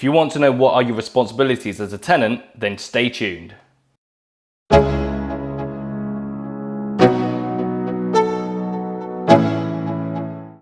If you want to know what are your responsibilities as a tenant, then stay tuned.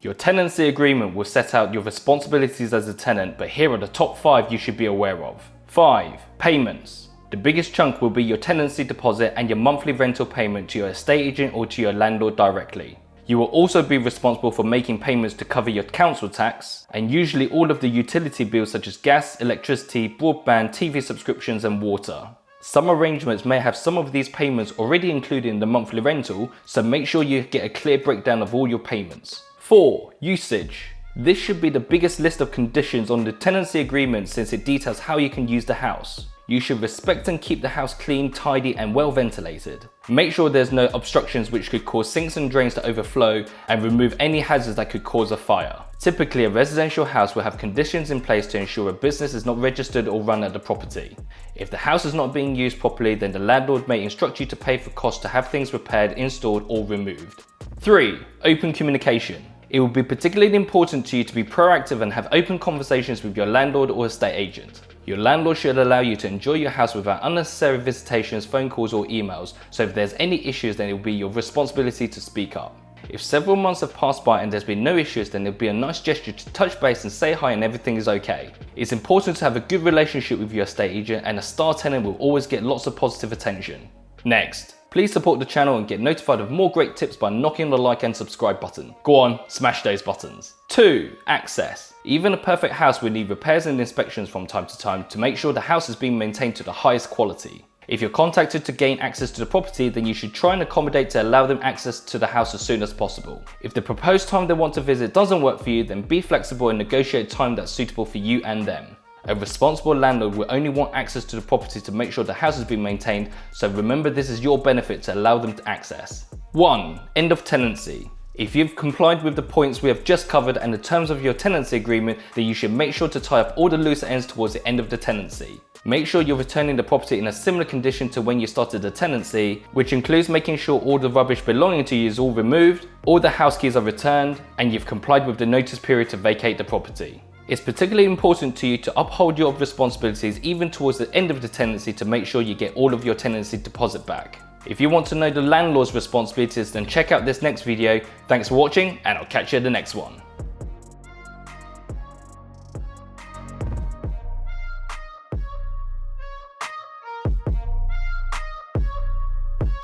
Your tenancy agreement will set out your responsibilities as a tenant, but here are the top 5 you should be aware of. 5. Payments. The biggest chunk will be your tenancy deposit and your monthly rental payment to your estate agent or to your landlord directly. You will also be responsible for making payments to cover your council tax and usually all of the utility bills such as gas, electricity, broadband, TV subscriptions and water. Some arrangements may have some of these payments already included in the monthly rental, so make sure you get a clear breakdown of all your payments. 4. Usage. This should be the biggest list of conditions on the tenancy agreement since it details how you can use the house. You should respect and keep the house clean, tidy and well ventilated. Make sure there's no obstructions which could cause sinks and drains to overflow, and remove any hazards that could cause a fire. Typically, a residential house will have conditions in place to ensure a business is not registered or run at the property. If the house is not being used properly, then the landlord may instruct you to pay for costs to have things repaired, installed or removed. 3. Open communication. It will be particularly important to you to be proactive and have open conversations with your landlord or estate agent. Your landlord should allow you to enjoy your house without unnecessary visitations, phone calls or emails, so if there's any issues then it will be your responsibility to speak up. If several months have passed by and there's been no issues, then it'll be a nice gesture to touch base and say hi and everything is okay. It's important to have a good relationship with your estate agent, and a star tenant will always get lots of positive attention. Next, please support the channel and get notified of more great tips by knocking the like and subscribe button. Go on, smash those buttons. 2. Access. Even a perfect house will need repairs and inspections from time to time to make sure the house is being maintained to the highest quality. If you're contacted to gain access to the property, then you should try and accommodate to allow them access to the house as soon as possible. If the proposed time they want to visit doesn't work for you, then be flexible and negotiate a time that's suitable for you and them. A responsible landlord will only want access to the property to make sure the house is being maintained, so remember this is your benefit to allow them to access. 1. End of tenancy. If you've complied with the points we have just covered and the terms of your tenancy agreement, then you should make sure to tie up all the loose ends towards the end of the tenancy. Make sure you're returning the property in a similar condition to when you started the tenancy, which includes making sure all the rubbish belonging to you is all removed, all the house keys are returned, and you've complied with the notice period to vacate the property. It's particularly important to you to uphold your responsibilities even towards the end of the tenancy to make sure you get all of your tenancy deposit back. If you want to know the landlord's responsibilities, then check out this next video. Thanks for watching, and I'll catch you in the next one.